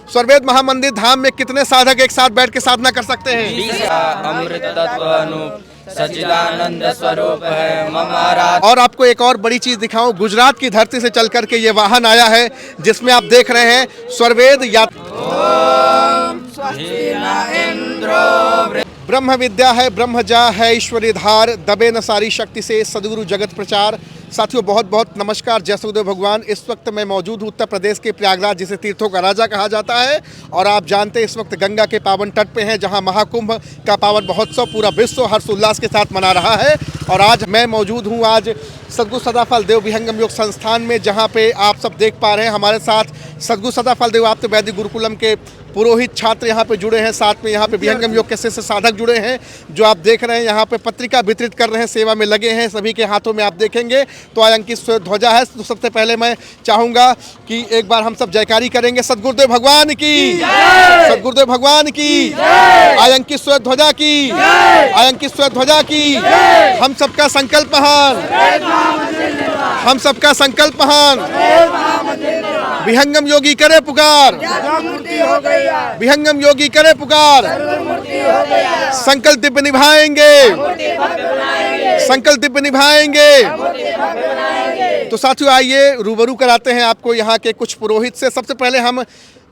स्वर्वेद महामंदिर धाम में कितने साधक एक साथ बैठ के साधना कर सकते हैं? अमृत तत्व अनूप सच्चिदानंद स्वरूप है ममारा। और आपको एक और बड़ी चीज दिखाऊं, गुजरात की धरती से चल करके ये वाहन आया है जिसमें आप देख रहे हैं स्वर्वेद ब्रह्म विद्या है ब्रह्मजा है ईश्वरी धार, दबे न सारी शक्ति से सदगुरु जगत प्रचार। साथियों बहुत बहुत नमस्कार, जय सुखदेव भगवान। इस वक्त मैं मौजूद हूँ उत्तर प्रदेश के प्रयागराज, जिसे तीर्थों का राजा कहा जाता है। और आप जानते हैं इस वक्त गंगा के पावन तट पे हैं, जहाँ महाकुंभ का पावन महोत्सव पूरा विश्व हर्षोल्लास के साथ मना रहा है। और आज मैं मौजूद हूँ आज सद्गुरु सदाफल देव विहंगम योग संस्थान में, जहाँ पे आप सब देख पा रहे हैं हमारे साथ सद्गुरु सदाफल देव आप्त वैदिक गुरुकुलम के पुरोहित छात्र यहाँ पे जुड़े हैं। साथ में यहाँ पे विहंगम योग के शिष्य साधक जुड़े हैं, जो आप देख रहे हैं यहाँ पे पत्रिका वितरित कर रहे हैं, सेवा में लगे हैं। सभी के हाथों में आप देखेंगे तो आयंकित श्वेत ध्वजा है। तो सबसे पहले मैं चाहूँगा कि एक बार हम सब जयकारी करेंगे, सद्गुरुदेव भगवान की, सद्गुरुदेव भगवान की, आयंकित श्वेत ध्वजा की, आयंकित श्वेत ध्वजा की। हम सबका संकल्प महान, हम सबका संकल्प महान। विहंगम योगी करे पुकार, विहंगम योगी करे पुकार। संकल्प दिव्य निभाएंगे, संकल्प दिव्य निभाएंगे। तो साथियों आइए रूबरू कराते हैं आपको यहाँ के कुछ पुरोहित से। सबसे पहले हम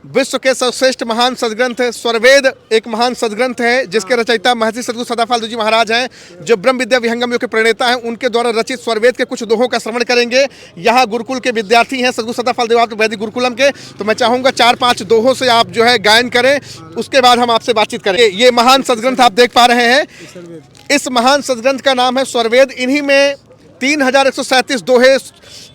विश्व के सर्वश्रेष्ठ महान सदग्रंथ स्वर्वेद एक महान सदग्रंथ है, जिसके रचयिता महर्षि सद्गुरु सदाफल देव जी महाराज हैं, जो ब्रह्म विद्या विहंगम योग के प्रणेता हैं। उनके द्वारा रचित स्वर्वेद के कुछ दोहों का श्रवण करेंगे। यहाँ गुरुकुल के विद्यार्थी हैं सद्गुरु सदाफल देव वैदिक गुरुकुलम के, तो मैं चाहूँगा 4-5 दोहों से आप जो है गायन करें, उसके बाद हम आपसे बातचीत करेंगे। ये महान सदग्रंथ आप देख पा रहे हैं, इस महान सदग्रंथ का नाम है स्वर्वेद। इन्हीं में 3137 दोहे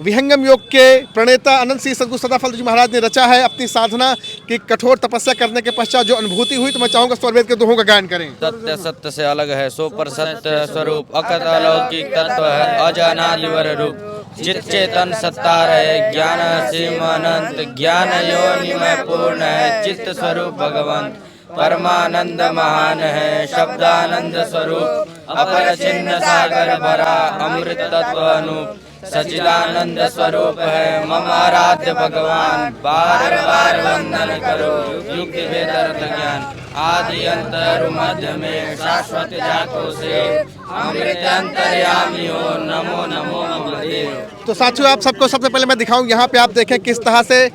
विहंगम योग के प्रणेता अनंत श्री सद्गुरु सदाफल जी महाराज ने रचा है। अपनी साधना की कठोर तपस्या करने के पश्चात जो अनुभूति हुई, तो मैं चाहूंगा स्वर्वेद के दोहों का गायन करें। सत्य सत्य से अलग है, सो पर सत्य स्वरूप अकत अलौकिक तत्व है, अजानादिवर रूप चित चेतन सत्ता रहे, ज्ञान असीम अनंत ज्ञान योनि में पूर्ण है, चित्त स्वरूप भगवान परमानंद महान है, शब्दानंद स्वरूप अपर चिन्ह सागर भरा, अमृत तत्व अनूप सच्चिदानंद स्वरूप है मम आराध्य भगवान। बार बार वंदन करो युक्ति वेद अर्थ ज्ञान, आदि अंतर मध्य में शाश्वत जाको से, अमृत अंतर्यामी हो नमो नमो मम देव। तो साथियों आप सबको सबसे पहले मैं दिखाऊं, यहाँ पे आप देखें किस तरह से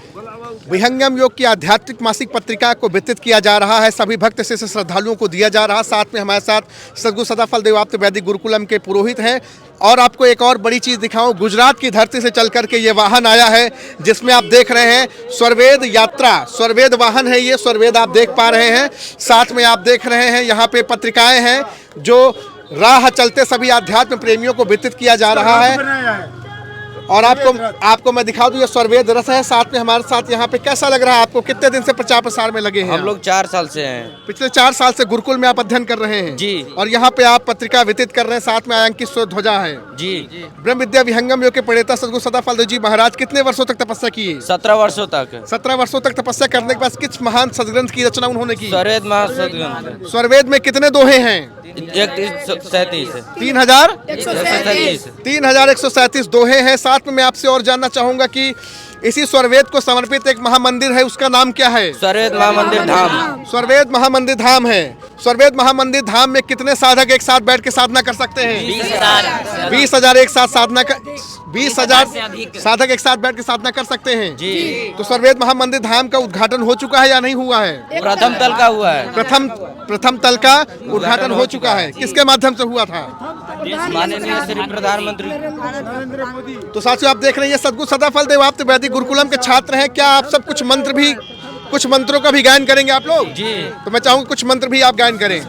विहंगम योग की आध्यात्मिक मासिक पत्रिका को वितरित किया जा रहा है, सभी भक्त से श्रद्धालुओं को दिया जा रहा है। साथ में हमारे साथ सद्गुरु सदाफल देव आप्त वैदिक गुरुकुलम के पुरोहित हैं। और आपको एक और बड़ी चीज़ दिखाऊं, गुजरात की धरती से चल करके ये वाहन आया है, जिसमें आप देख रहे हैं स्वर्वेद यात्रा, स्वर्वेद वाहन है ये, स्वर्वेद आप देख पा रहे हैं। साथ में आप देख रहे हैं यहाँ पे पत्रिकाएं हैं, जो राह चलते सभी आध्यात्म प्रेमियों को वितरित किया जा रहा है। और आपको मैं दिखा दूं, ये स्वर्वेद रस है। साथ में हमारे साथ यहाँ पे कैसा लग रहा है आपको? कितने दिन से प्रचार प्रसार में लगे हैं? हम लोग 4 साल से हैं। पिछले 4 साल से गुरुकुल में आप अध्ययन कर रहे हैं जी। और यहाँ पे आप पत्रिका वितरित कर रहे हैं, साथ में आयंकित श्वेत ध्वजा है जी। ब्रह्म विद्या विहंगम योग के प्रणेता सद्गुरु सदाफल देव जी महाराज कितने वर्षों तक तपस्या की? 17 वर्षों तक। 17 वर्षों तक तपस्या करने के बाद किस महान सदग्रंथ की रचना उन्होंने की? स्वर्वेद महासदग्रंथ। स्वर्वेद में कितने दोहे हैं? 3137 दोहे हैं। साथ में मैं आपसे और जानना चाहूंगा कि इसी स्वर्वेद को समर्पित एक महामंदिर है, उसका नाम क्या है? स्वर्वेद महामंदिर धाम। स्वर्वेद महामंदिर धाम है। स्वर्वेद महामंदिर धाम में कितने साधक एक साथ बैठ के साधना कर सकते हैं? 20,000 एक साथ साधना कर 20,000 साधक एक साथ बैठ के साधना कर सकते हैं जी। तो स्वर्वेद महामंदिर धाम का उद्घाटन हो चुका है या नहीं हुआ है? प्रथम तल का हुआ है। प्रथम तल का उद्घाटन हो चुका है। किसके माध्यम से हुआ था? माननीय श्री प्रधानमंत्री। तो साथियों आप देख रहे हैं सद्गुरु सदाफल देव आप्त वैदिक गुरुकुलम के छात्र हैं। क्या आप सब कुछ मंत्रों का भी गायन करेंगे आप लोग? जी। तो मैं चाहूंगा कुछ मंत्र भी आप गायन करें।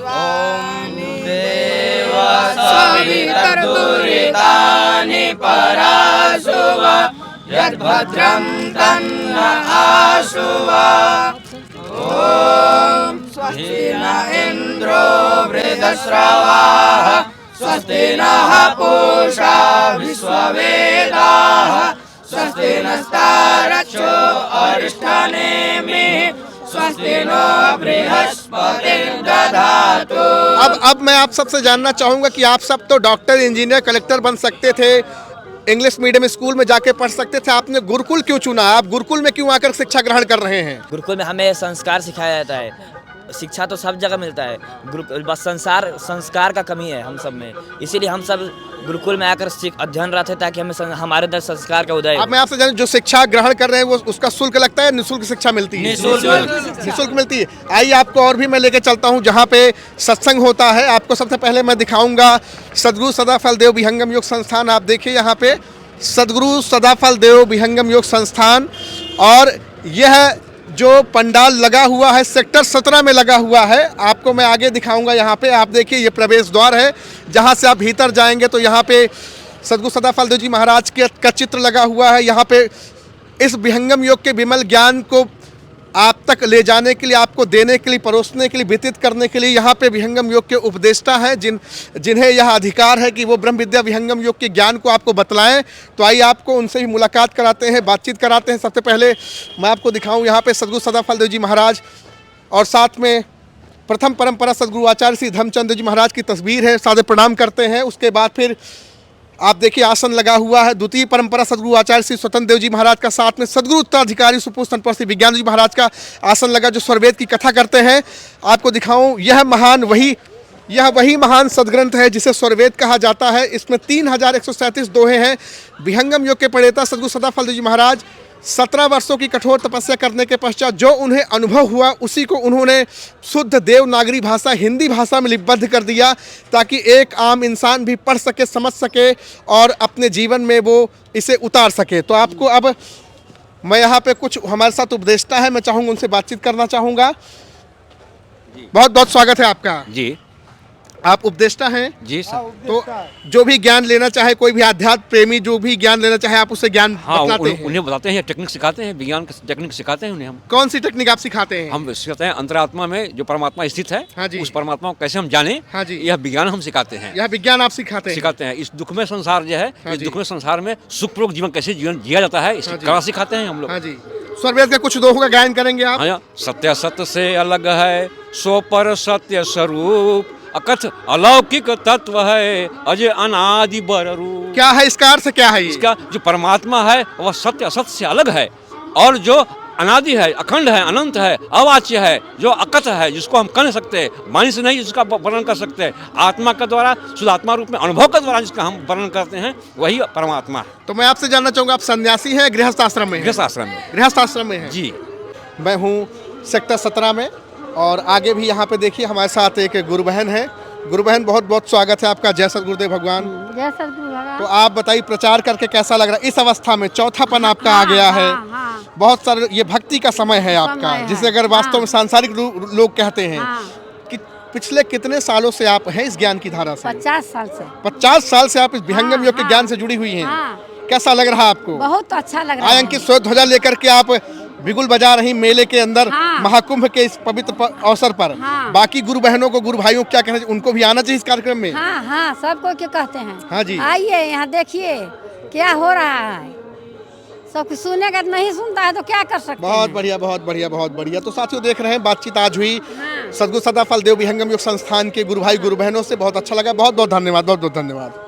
ओम देवा सवितर्दुरितानि पराशुवा यद् भद्रं तन्न आशुवा। ओम स्वस्ति न इंद्रो वृद्धश्रवाः स्वस्ति नः पूषा विश्ववेदाः स्वस्ति नस्तारक्षो अरिष्ठानेमिः स्वस्ति नो बृहस्पतिर्दधातु। अब मैं आप सबसे जानना चाहूंगा कि आप सब तो डॉक्टर, इंजीनियर, कलेक्टर बन सकते थे, इंग्लिश मीडियम स्कूल में जाके पढ़ सकते थे, आपने गुरुकुल क्यों चुना? आप गुरुकुल में क्यों आकर शिक्षा ग्रहण कर रहे हैं? गुरुकुल में हमें संस्कार सिखाया जाता है। शिक्षा तो सब जगह मिलता है, गुरुकुल बस संस्कार का कमी है हम सब में, इसीलिए हम सब गुरुकुल में आकर अध्ययन रहते हैं ताकि हमें हमारे अंदर संस्कार का उदय हो। अब मैं आपसे जानूं, जो शिक्षा ग्रहण कर रहे हैं वो उसका शुल्क लगता है, निःशुल्क शिक्षा मिलती है? निःशुल्क मिलती है। आइए आपको और भी मैं लेके चलता हूँ जहाँ पे सत्संग होता है। आपको सबसे पहले मैं दिखाऊंगा सदगुरु सदाफल देव विहंगम योग संस्थान। आप देखिए यहाँ पे सदगुरु सदाफल देव विहंगम योग संस्थान, और यह जो पंडाल लगा हुआ है सेक्टर 17 में लगा हुआ है। आपको मैं आगे दिखाऊंगा। यहाँ पे आप देखिए ये प्रवेश द्वार है, जहाँ से आप भीतर जाएंगे तो यहाँ पे सदगुरु सदाफल देव जी महाराज का चित्र लगा हुआ है। यहाँ पे इस विहंगम योग के विमल ज्ञान को आप तक ले जाने के लिए, आपको देने के लिए, परोसने के लिए, वितरित करने के लिए यहाँ पे विहंगम योग के उपदेष्टा हैं, जिन्हें यह अधिकार है कि वो ब्रह्म विद्या विहंगम योग के ज्ञान को आपको बतलाएं। तो आइए आपको उनसे ही मुलाकात कराते हैं, बातचीत कराते हैं। सबसे पहले मैं आपको दिखाऊं यहाँ पे सदगुरु सदाफल देव जी महाराज और साथ में प्रथम परंपरा सदगुरु आचार्य श्री धर्मचंद जी महाराज की तस्वीर है। सादे प्रणाम करते हैं। उसके बाद फिर आप देखिए आसन लगा हुआ है। द्वितीय परंपरा सदगुरु आचार्य श्री स्वतंत्र देव जी महाराज का, साथ में सदगुरु उत्तराधिकारी सुपूज्य संत श्री विज्ञान जी महाराज का आसन लगा, जो स्वरवेद की कथा करते हैं। आपको दिखाऊं, यह वही महान सदग्रंथ है जिसे स्वरवेद कहा जाता है। इसमें 3137 दोहे हैं। विहंगम योग के प्रणेता सदगुरु सदाफल देव जी महाराज 17 वर्षों की कठोर तपस्या करने के पश्चात जो उन्हें अनुभव हुआ उसी को उन्होंने शुद्ध देवनागरी भाषा हिंदी भाषा में लिपिबद्ध कर दिया, ताकि एक आम इंसान भी पढ़ सके, समझ सके और अपने जीवन में वो इसे उतार सके। तो आपको अब मैं यहाँ पे कुछ हमारे साथ उपदेष्टा है, मैं चाहूँगा उनसे बातचीत करना चाहूँगा। बहुत बहुत स्वागत है आपका जी। आप उपदेष्टा हैं जी सर। तो जो भी ज्ञान लेना चाहे, कोई भी आध्यात्म प्रेमी जो भी ज्ञान लेना चाहे, आप उसे ज्ञान बतलाते हैं? उन्हें बताते हैं, टेक्निक सिखाते हैं, विज्ञान की टेक्निक सिखाते हैं उन्हें। हम कौन सी टेक्निक आप सिखाते हैं? हम सिखाते हैं अंतरात्मा में जो परमात्मा स्थित है, हाँ जी। उस परमात्मा को कैसे हम जाने, हाँ जी। यह विज्ञान हम सिखाते हैं। यह विज्ञान आप सिखाते हैं? इस दुखमय संसार जो है, हाँ इस जी। दुखमय संसार में सुखपूर्वक जीवन कैसे जीवन जिया जाता है, इसकी हाँ जी। कला सिखाते हैं हम लोग। हाँ जी। स्वरवेद का कुछ दोहों का गायन करेंगे आप? हाँ, सत्य सत्य से अलग है, सो पर सत्य स्वरूप, अकथ अलौकिक तत्व है, अजय अनादि बर रूप। क्या है इसका अर्थ, क्या है ये? इसका जो परमात्मा है वह सत्य असत्य से अलग है, और जो अनादि है, अखंड है, अनंत है, अवाच्य है, जो अकथ है, जिसको हम कह नहीं सकते, वाणी से नहीं जिसका वर्णन कर सकते, आत्मा के द्वारा, शुद्धात्मा रूप में अनुभव के द्वारा जिसका हम वर्णन करते हैं, वही परमात्मा है। तो मैं आपसे जानना चाहूँगा, आप सन्यासी हैं, गृहस्थ आश्रम में हैं? गृहस्थ आश्रम में। गृहस्थ आश्रम में हैं जी। मैं हूँ सेक्टर 17 में, और आगे भी यहाँ पे देखिए हमारे साथ एक गुरु बहन है। गुरु बहन, बहुत बहुत स्वागत है आपका। जय सतगुरुदेव भगवान। जय सतगुरु भगवान। तो आप बताइए, प्रचार करके कैसा लग रहा है? इस अवस्था में चौथापन आपका आ गया है। बहुत सारे, ये भक्ति का समय है आपका, है। जिसे अगर वास्तव में सांसारिक लोग कहते हैं कि पिछले कितने सालों से आप हैं इस ज्ञान की धारा से? 50 साल से। 50 साल से आप इस विहंगम योग के ज्ञान से जुड़ी हुई हैं। कैसा लग रहा है आपको? बहुत अच्छा लग रहा है। आयंकित स्व ध्वजा लेकर के आप बिगुल बजा रही मेले के अंदर, महाकुंभ के इस पवित्र अवसर पर। बाकी गुरु बहनों को, गुरु भाइयों को क्या कहना चाहिए? उनको भी आना चाहिए इस कार्यक्रम में? हाँ, सबको क्या कहते हैं। हाँ जी। आइए यहाँ देखिए क्या हो रहा है। सब कुछ सुनेगा, नहीं सुनता है तो क्या कर सकते हैं। बहुत बढ़िया, बहुत बढ़िया, बहुत बढ़िया। तो साथियों देख रहे हैं, बातचीत आज हुई सदगुरु सदाफल देव विहंगम योग संस्थान के गुरु भाई गुरु बहनों से। बहुत अच्छा लगा। बहुत बहुत धन्यवाद, बहुत बहुत धन्यवाद।